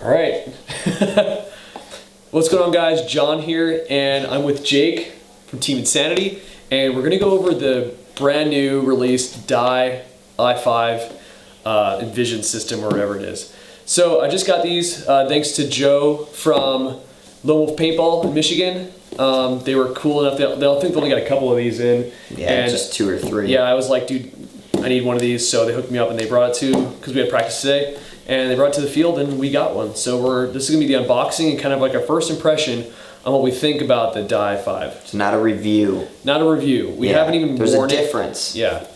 All right. What's going on, guys? John here, and I'm with Jake from Team Insanity, and we're going to go over the brand new released Dye i5 Envision system, or whatever it is. So I just got these thanks to Joe from Lone Wolf Paintball in Michigan. They were cool enough. I think they only got a couple of these in. Yeah, and just 2 or 3. Yeah, I was like, dude, I need one of these. So they hooked me up and they brought it to, because we had practice today, and they brought it to the field and we got one. So this is gonna be the unboxing and kind of like our first impression on what we think about the Dye 5. It's not a review. Not a review. We haven't even There's worn a difference. it. Yeah.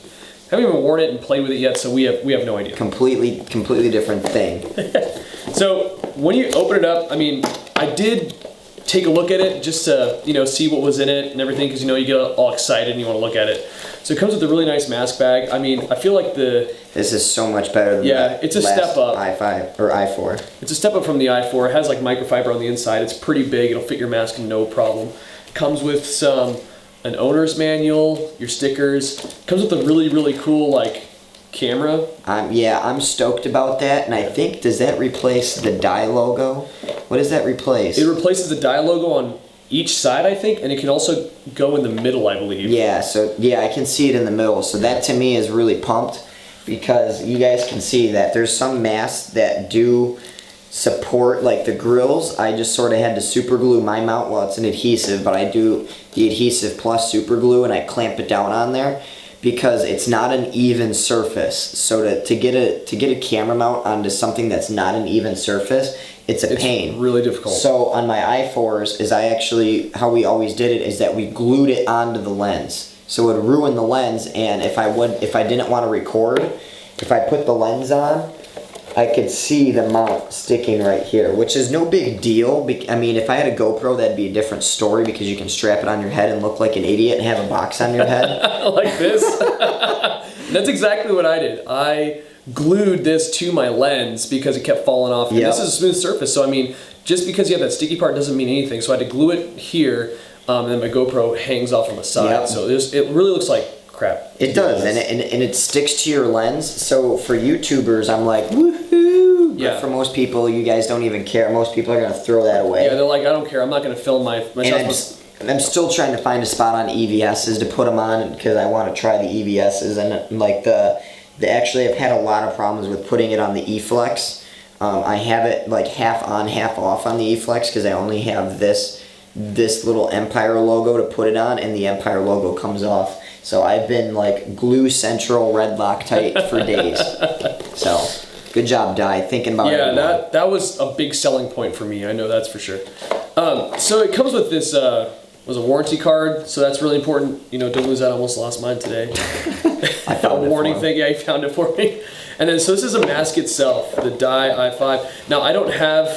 Haven't even worn it and played with it yet, so we have no idea. Completely different thing. So when you open it up, I mean, I did take a look at it just to, see what was in it and everything, because you get all excited and you want to look at it. So it comes with a really nice mask bag. I mean, I feel like this is so much better than it's a step up. i5 or i4. It's a step up from the i4. It has like microfiber on the inside. It's pretty big. It'll fit your mask no problem. Comes with an owner's manual, your stickers. Comes with a really cool camera. I'm stoked about that, and I think, does that replace the Dye logo? What does that replace? It replaces the Dye logo on each side, I think, and it can also go in the middle, I believe. Yeah, I can see it in the middle. So that to me is really pumped, because you guys can see that there's some masks that do support like the grills. I just sort of had to super glue my mount. Well, it's an adhesive, but I do the adhesive plus super glue, and I clamp it down on there because it's not an even surface. So to get a camera mount onto something that's not an even surface, it's pain. Really difficult. So on my i4s, how we always did it is that we glued it onto the lens. So it would ruin the lens, and if I didn't want to record, if I put the lens on, I could see the mount sticking right here, which is no big deal. I mean, if I had a GoPro, that'd be a different story, because you can strap it on your head and look like an idiot and have a box on your head. Like this? That's exactly what I did. I glued this to my lens because it kept falling off. And this is a smooth surface, so I mean, just because you have that sticky part doesn't mean anything. So I had to glue it here, and then my GoPro hangs off on the side. Yep. So it really looks like crap. It does, and it sticks to your lens. So for YouTubers, I'm like, woohoo! Yeah. But for most people, you guys don't even care. Most people are gonna throw that away. Yeah, they're like, I don't care. I'm not gonna film my I'm still trying to find a spot on EVSs to put them on, because I want to try the EVSs, and like actually I've had a lot of problems with putting it on the eFlex. I have it like half on, half off on the eFlex, because I only have this little Empire logo to put it on, and the Empire logo comes off. So I've been like glue central, red Loctite for days. So good job, Dye, thinking about it. Yeah, that was a big selling point for me. I know that's for sure. So it comes with this was a warranty card, so that's really important. Don't lose that. I almost lost mine today. I found a warning thing. Yeah, you found it for me. And then so this is a mask itself, the Dye i5. Now I don't have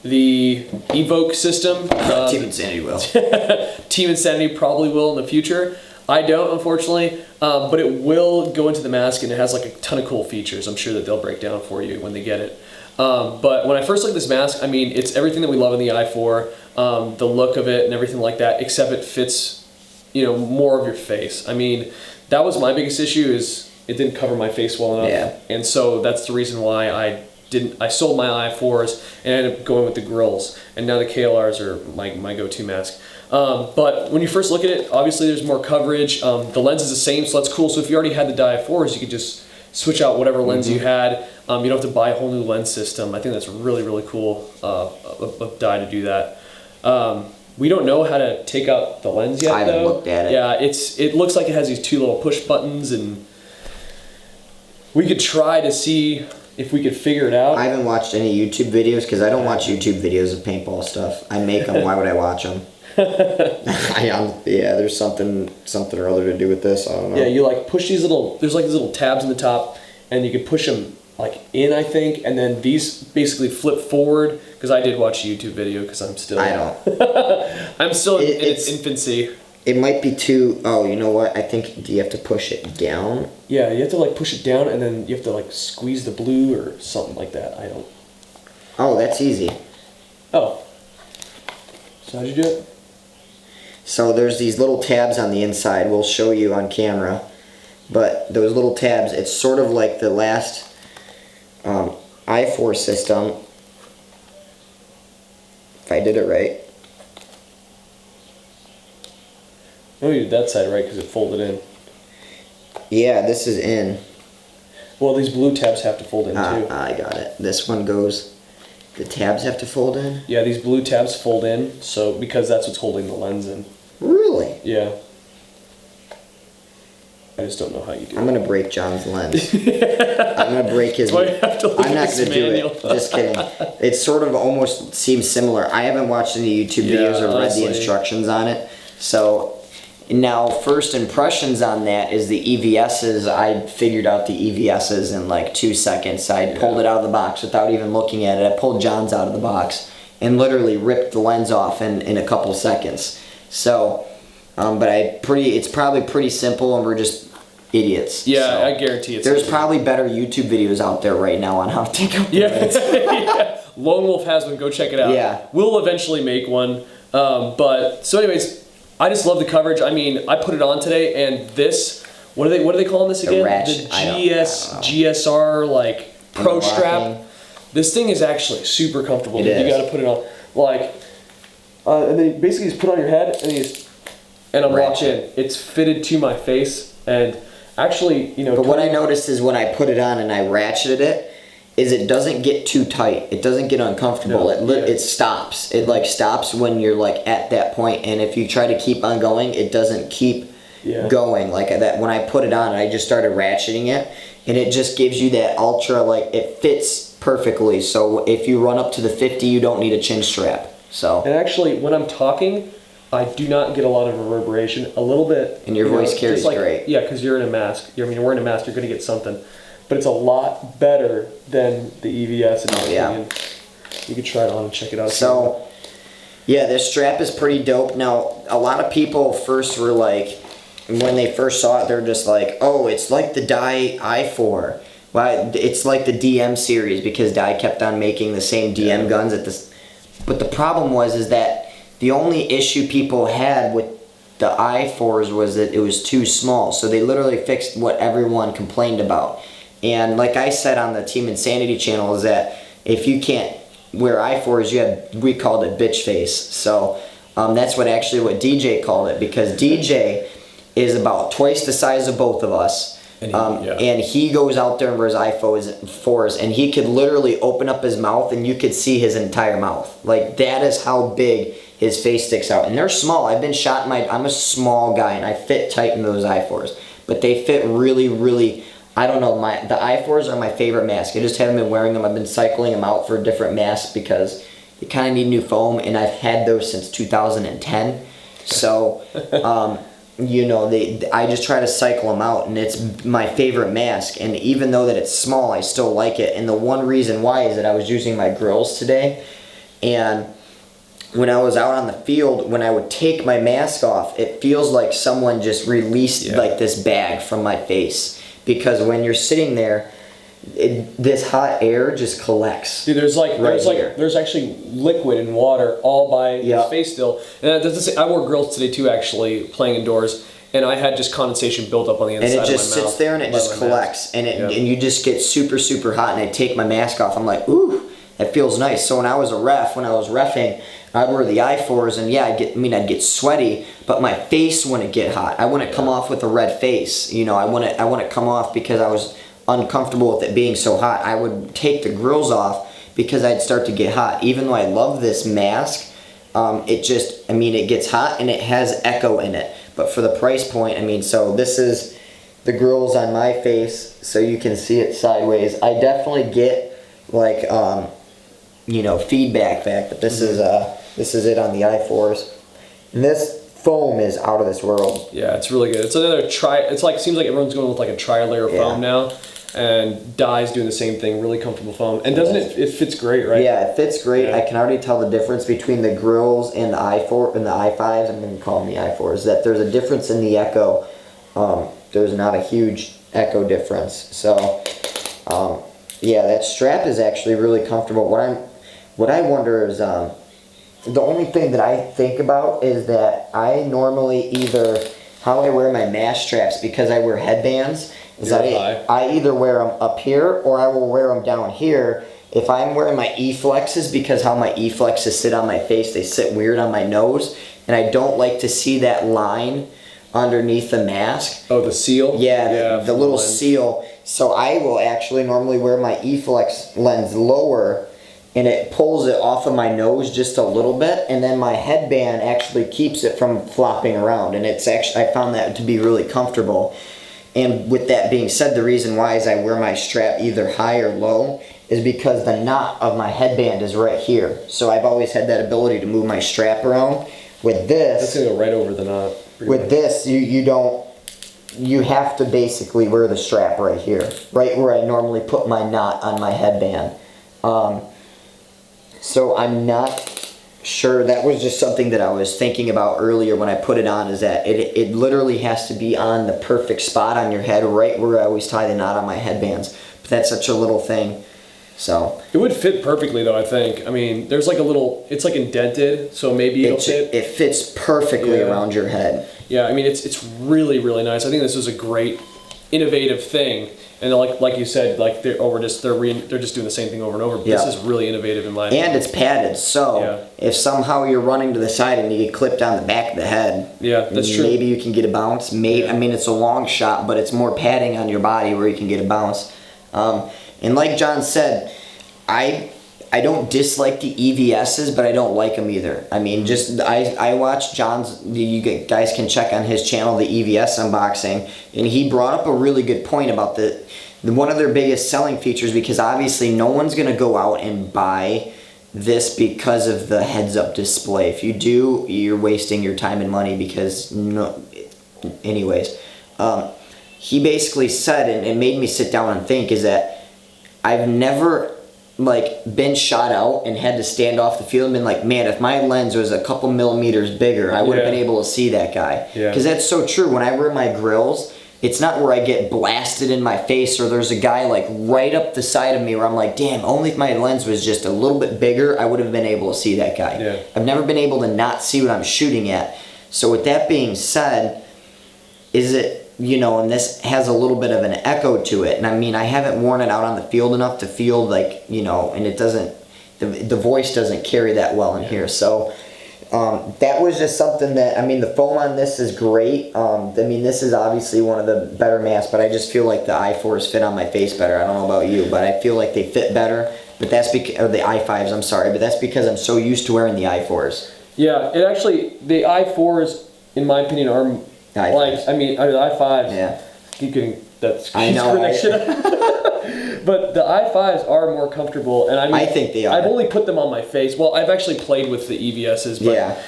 the Evoke system. Team Insanity will. Team Insanity probably will in the future. I don't, unfortunately, but it will go into the mask, and it has like a ton of cool features. I'm sure that they'll break down for you when they get it. But when I first looked at this mask, I mean, it's everything that we love in the i4, the look of it and everything like that, except it fits, more of your face. I mean, that was my biggest issue, is it didn't cover my face well enough. Yeah. And so that's the reason why I sold my i4s and ended up going with the grills, and now the KLRs are my go-to mask. But when you first look at it, obviously there's more coverage. The lens is the same, so that's cool. So if you already had the Dye 4s, you could just switch out whatever lens you had. You don't have to buy a whole new lens system. I think that's really cool of Dye to do that. We don't know how to take out the lens yet, I haven't looked at it. Yeah, it looks like it has these 2 little push buttons, and we could try to see if we could figure it out. I haven't watched any YouTube videos, because I don't watch YouTube videos of paintball stuff. I make them. Why would I watch them? Yeah, there's something or other to do with this. I don't know. Yeah, you push these there's these little tabs in the top, and you can push them in, I think, and then these basically flip forward, because I did watch a YouTube video, because I'm still I'm still in its infancy. It might be too. Oh, you know what? I think, do you have to push it down? Yeah, you have to push it down, and then you have to squeeze the blue or something like that. I don't. Oh, that's easy. Oh. So how'd you do it? So there's these little tabs on the inside. We'll show you on camera, but those little tabs, it's sort of like the last i4 system. if I did it right. Oh, you did that side right because it folded in. Yeah, this is in. Well, these blue tabs have to fold in too. I got it. This one goes. The tabs have to fold in? Yeah, these blue tabs fold in, so because that's what's holding the lens in. Really? Yeah. I just don't know how you do it. I'm gonna break John's lens. I'm gonna break his. That's why you have to look I'm at not this gonna do manual. it. Just kidding. It sort of almost seems similar. I haven't watched any YouTube videos or read honestly. the instructions on it. So now, first impressions on that is the EVSs. I figured out the EVSs in like 2 seconds. I pulled it out of the box without even looking at it. I pulled John's out of the box and literally ripped the lens off in a couple seconds. So, but it's probably pretty simple, and we're just idiots. Yeah, So, I guarantee it's. there's probably better YouTube videos out there right now on how to take out the Yeah. lens. Yeah. Lone Wolf has one. Go check it out. Yeah. We'll eventually make one. But so, anyways, I just love the coverage. I mean, I put it on today, and this. What are they calling this again? ratchet. The I don't know. GSR like Pro Interlocking. Strap. This thing is actually super comfortable. It dude. You is. got to put it on like, and then you basically just put it on your head, and I'm Ratchet. watching. It's fitted to my face, and actually, you know. But what I noticed is when I put it on and I ratcheted it, is it doesn't get too tight. It doesn't get uncomfortable. No, It stops. It like stops when you're like at that point, and if you try to keep on going, it doesn't keep going like that. When I put it on, I just started ratcheting it, and it just gives you that ultra, like it fits perfectly. So if you run up to the 50, you don't need a chin strap. So And actually, when I'm talking, I do not get a lot of reverberation. A little bit. And your you know, voice carries just like, great. Yeah, because you're in a mask. You're wearing a mask, you're going to get something. But it's a lot better than the EVS. In my opinion. You could try it on and check it out. So, yeah, this strap is pretty dope. Now, a lot of people first were like, when they first saw it, they're just like, oh, it's like the Dye i4. Well, it's like the DM series because Dye kept on making the same DM guns at this. But the problem is that the only issue people had with the i4s was that it was too small. So they literally fixed what everyone complained about. And like I said on the Team Insanity channel, is that if you can't wear i4s, we called it bitch face. So that's what DJ called it, because DJ is about twice the size of both of us. And he goes out there and wears i4s, and he could literally open up his mouth and you could see his entire mouth. Like, that is how big his face sticks out. And they're small. I've been shot I'm a small guy, and I fit tight in those i4s. But they fit really, really. I don't know, the i4s are my favorite mask. I just haven't been wearing them. I've been cycling them out for different masks because you kind of need new foam, and I've had those since 2010. So, you know, I just try to cycle them out, and it's my favorite mask. And even though that it's small, I still like it. And the one reason why is that I was using my grills today, and when I was out on the field, when I would take my mask off, it feels like someone just released like this bag from my face. Because when you're sitting there, this hot air just collects. Dude, there's actually liquid and water all by his face still. And I wore grills today too, actually, playing indoors, and I had just condensation built up on the inside of my mouth. And it just sits there and it just collects, and you just get super, super hot. And I take my mask off, I'm like, ooh, that feels nice. So when I was reffing, I'd wear the i4s, and I'd get sweaty, but my face wouldn't get hot. I wouldn't come off with a red face. You know, I wouldn't come off because I was uncomfortable with it being so hot. I would take the grills off because I'd start to get hot. Even though I love this mask, it gets hot and it has echo in it. But for the price point, so this is the grills on my face, so you can see it sideways. I definitely get like feedback back, but this is it on the i4s. And this foam is out of this world. Yeah, it's really good. It's another seems like everyone's going with like a tri-layer foam now, and Dye's doing the same thing. Really comfortable foam, and doesn't it fits great, right? Yeah, it fits great. I can already tell the difference between the grills and the i4 and the i5s. I'm going to call them the i4s. That there's a difference in the echo. There's not a huge echo difference. So, that strap is actually really comfortable. What I wonder is, the only thing that I think about is that I normally how I wear my mask straps, because I wear headbands, is I either wear them up here or I will wear them down here. if I'm wearing my E-flexes, because how my E-flexes sit on my face, they sit weird on my nose, and I don't like to see that line underneath the mask. Oh, the seal? Yeah, the little seal. So I will actually normally wear my E-flex lens lower, and it pulls it off of my nose just a little bit, and then my headband actually keeps it from flopping around, and it's actually, I found that to be really comfortable. And with that being said, the reason why is I wear my strap either high or low is because the knot of my headband is right here. So I've always had that ability to move my strap around. With this, that's gonna go right over the knot. With this, you have to basically wear the strap right here, right where I normally put my knot on my headband. So I'm not sure, that was just something that I was thinking about earlier when I put it on, is that it literally has to be on the perfect spot on your head, right where I always tie the knot on my headbands. But that's such a little thing. So it would fit perfectly though, I think. I mean, there's like a little, it's like indented, so maybe it'll fit. It fits perfectly around your head. Yeah, I mean, it's really, really nice. I think this is a great, innovative thing. And like you said, like they're just doing the same thing over and over. But this is really innovative in my opinion. And it's padded, so if somehow you're running to the side and you get clipped on the back of the head, that's true. Maybe you can get a bounce. I mean, it's a long shot, but it's more padding on your body where you can get a bounce. And like John said, I don't dislike the EVSs, but I don't like them either. I mean, I watch John's, you guys can check on his channel, the EVS unboxing, and he brought up a really good point about one of their biggest selling features, because obviously no one's going to go out and buy this because of the heads-up display. If you do, you're wasting your time and money, because anyways, he basically said, and it made me sit down and think, is that I've never been shot out and had to stand off the field and been like, man, if my lens was a couple millimeters bigger, I would have been able to see that guy. Because that's so true. When I wear my grills, it's not where I get blasted in my face or there's a guy like right up the side of me where I'm like, damn, only if my lens was just a little bit bigger, I would have been able to see that guy. I've never been able to not see what I'm shooting at. So with that being said, is it, and this has a little bit of an echo to it. And I mean, I haven't worn it out on the field enough to feel like, and it doesn't, the voice doesn't carry that well in here. So that was just something that, I mean, the foam on this is great. I mean, this is obviously one of the better masks, but I just feel like the i4s fit on my face better. I don't know about you, but I feel like they fit better. But that's because, or the i5s, I'm sorry, but that's because I'm so used to wearing the i4s. Yeah, it actually, the i4s, in my opinion, are the i5s. Yeah. Keep getting that. I know. But the i5s are more comfortable, and I think they are. I've only put them on my face. Well, I've actually played with the EVSs, but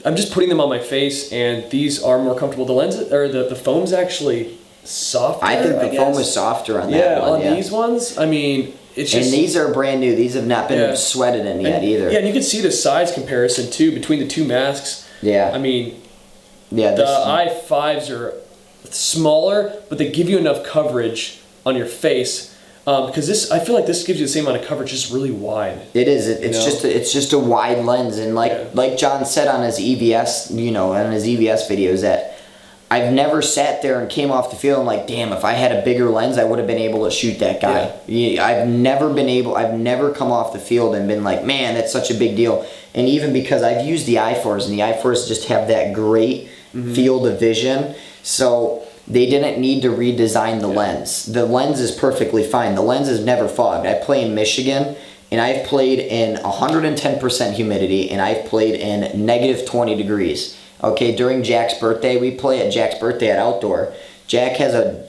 I'm just putting them on my face, and these are more comfortable. The lens or the foam's actually softer. I think the foam is softer on that one. On these ones, I mean, it's just. And these are brand new. These have not been sweated in yet either. Yeah, and you can see the size comparison too between the two masks. Yeah. I mean. Yeah, the i5s are smaller, but they give you enough coverage on your face because I feel like this gives you the same amount of coverage, just really wide. It is. It's just a wide lens, and like John said on his EVS, on his EVS videos, that I've never sat there and came off the field and like, damn, if I had a bigger lens, I would have been able to shoot that guy. Yeah. I've never come off the field and been like, man, that's such a big deal. And even because I've used the i4s, and the i4s just have that great field of vision, so they didn't need to redesign the lens. The lens is perfectly fine. The lens is never fogged. I play in Michigan, and I've played in 110% humidity, and I've played in negative 20 degrees. Okay, during Jack's birthday, we play at Jack's birthday at Outdoor. Jack has a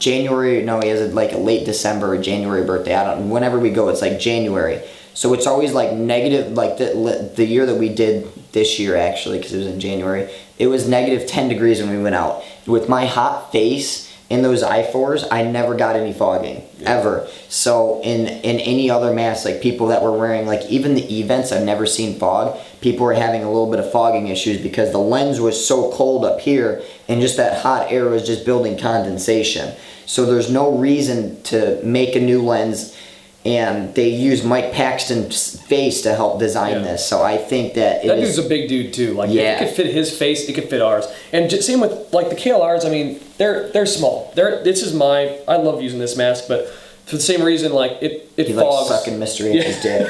he has like a late December or January birthday. Whenever we go, it's like January. So it's always like negative, like the year that we did this year actually, because it was in January, it was negative 10 degrees when we went out. With my hot face in those i4s, I never got any fogging, ever. So in any other mask, like people that were wearing, like even the events, I've never seen fog. People were having a little bit of fogging issues because the lens was so cold up here and just that hot air was just building condensation. So there's no reason to make a new lens, and they use Mike Paxton's face to help design this. So I think that that dude's a big dude too. Like if it could fit his face, it could fit ours. And same with like the KLRs. I mean, they're small. I love using this mask, but For the same reason, like it He fogs. likes sucking Mr. H's dick.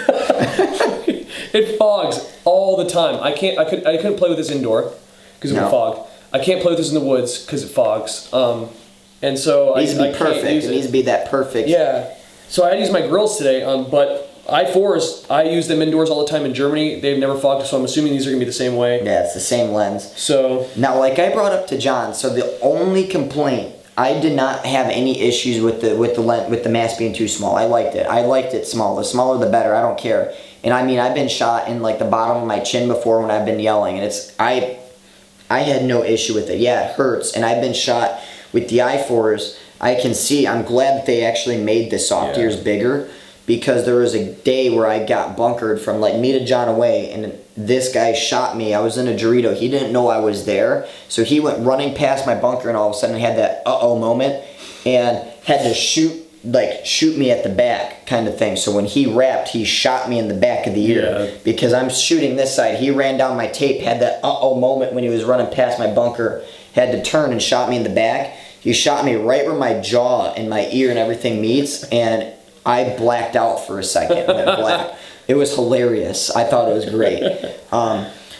It fogs all the time. I couldn't play with this indoor because it would fog. I can't play with this in the woods because it fogs. And so It needs to be I perfect. can't use It needs to be that perfect. Yeah. So I use my grills today, but i4s, I use them indoors all the time in Germany. They've never fogged, so I'm assuming these are gonna be the same way. Yeah, it's the same lens. So now, like I brought up to John, so the only complaint, I did not have any issues with the mask being too small. I liked it. I liked it small. The smaller the better. I don't care. And I mean, I've been shot in like the bottom of my chin before when I've been yelling, and I had no issue with it. Yeah, it hurts, and I've been shot with the i4s. I can see. I'm glad that they actually made the soft ears bigger, because there was a day where I got bunkered from like me to John away, and this guy shot me. I was in a Dorito. He didn't know I was there, so he went running past my bunker, and all of a sudden I had that uh-oh moment and had to shoot me at the back kind of thing. So when he wrapped, he shot me in the back of the ear because I'm shooting this side. He ran down my tape, had that uh-oh moment when he was running past my bunker, had to turn and shot me in the back. He shot me right where my jaw and my ear and everything meets, and I blacked out for a second. Went black. It was hilarious. I thought it was great.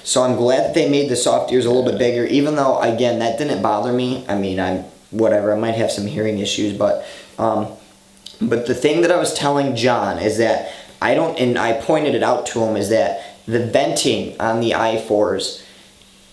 So I'm glad that they made the soft ears a little bit bigger, even though, again, that didn't bother me. I mean, whatever. I might have some hearing issues, but the thing that I was telling John is that and I pointed it out to him, is that the venting on the i4s,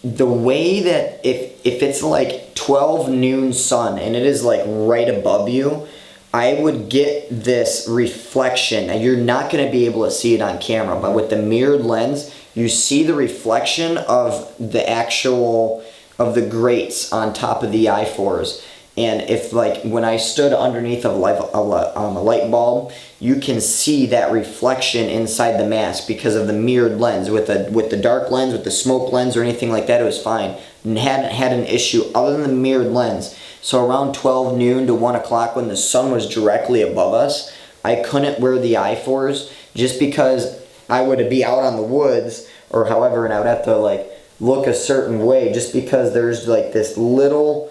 the way that if it's like 12 noon sun and it is like right above you, I would get this reflection, and you're not going to be able to see it on camera, but with the mirrored lens, you see the reflection of the grates on top of the i4s. And if like when I stood underneath of a light bulb, you can see that reflection inside the mask because of the mirrored lens. With the dark lens, with the smoke lens or anything like that, it was fine. And hadn't had an issue other than the mirrored lens. So around 12 noon to 1 o'clock when the sun was directly above us, I couldn't wear the i4s just because I would be out on the woods or however, and I would have to like look a certain way just because there's like this little,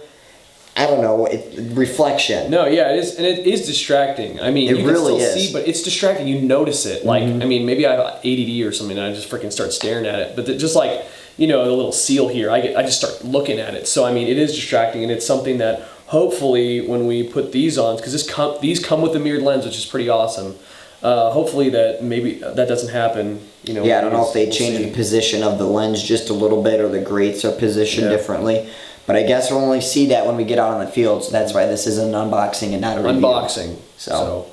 I don't know, reflection. No, yeah, it is, and it is distracting. I mean, it you really can still is. see, but it's distracting. You notice it. Like, I mean, maybe I have ADD or something, and I just freaking start staring at it. But just like, you know, the little seal here, I just start looking at it. So I mean, it is distracting, and it's something that hopefully when we put these on, because these come with the mirrored lens, which is pretty awesome. Hopefully that maybe that doesn't happen. You know. Yeah, I don't know if they change the position of the lens just a little bit, or the grates are positioned differently. But I guess we'll only see that when we get out on the field, so that's why this is an unboxing and not a review. Unboxing. So,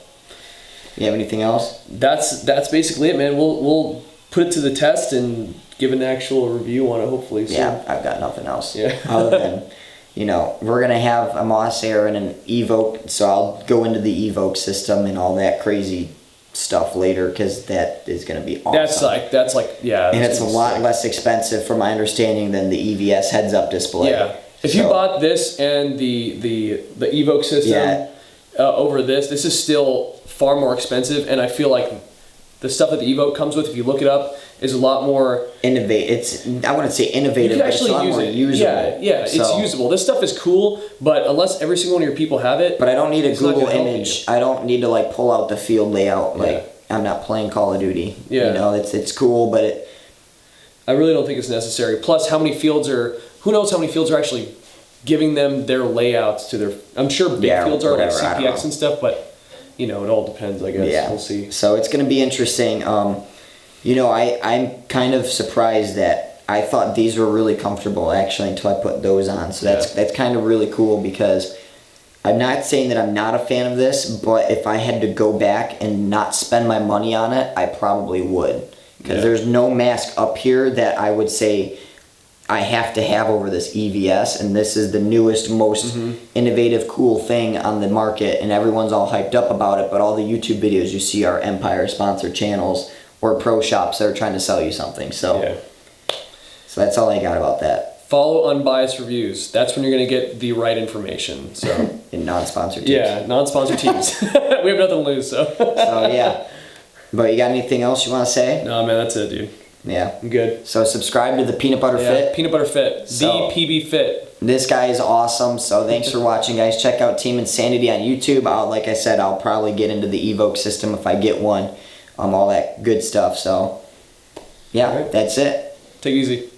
you have anything else? That's basically it, man. We'll put it to the test and give an actual review on it, hopefully. Soon. Yeah, I've got nothing else. Yeah. Other than, you know, we're gonna have a Moss Air and an Evoke, so I'll go into the Evoke system and all that crazy stuff later, because that is going to be awesome. That's like yeah. And it's a lot less expensive, from my understanding, than the EVS heads-up display. Yeah. If you bought this and the Evoke system over this is still far more expensive, and I feel like the stuff that the Evoke comes with, if you look it up, is a lot more innovative. I wouldn't say innovative, but it's a lot more usable. Yeah, it's usable. This stuff is cool, but unless every single one of your people have it, but I don't need a Google image. I don't need to like pull out the field layout. Like I'm not playing Call of Duty. Yeah. You know, it's cool, but I really don't think it's necessary. Plus, who knows how many fields are actually giving them their layouts to their. I'm sure big fields are like CPX and stuff, but you know, it all depends. I guess we'll see. So it's going to be interesting. You know, I'm kind of surprised that I thought these were really comfortable actually until I put those on. So that's kind of really cool, because I'm not saying that I'm not a fan of this, but if I had to go back and not spend my money on it, I probably would. Because there's no mask up here that I would say I have to have over this EVS, and this is the newest, most innovative, cool thing on the market, and everyone's all hyped up about it, but all the YouTube videos you see are Empire-sponsored channels or pro shops that are trying to sell you something. So, so that's all I got about that. Follow Unbiased Reviews. That's when you're going to get the right information. So in non-sponsored teams. Yeah, non-sponsored teams. We have nothing to lose, so. So, yeah. But you got anything else you want to say? No, man, that's it, dude. Yeah. I'm good. So subscribe to the Peanut Butter Fit. Peanut Butter Fit. The PB Fit. This guy is awesome. So thanks for watching, guys. Check out Team Insanity on YouTube. Like I said, I'll probably get into the Evoke system if I get one. All that good stuff. So yeah, All right. that's it. Take it easy.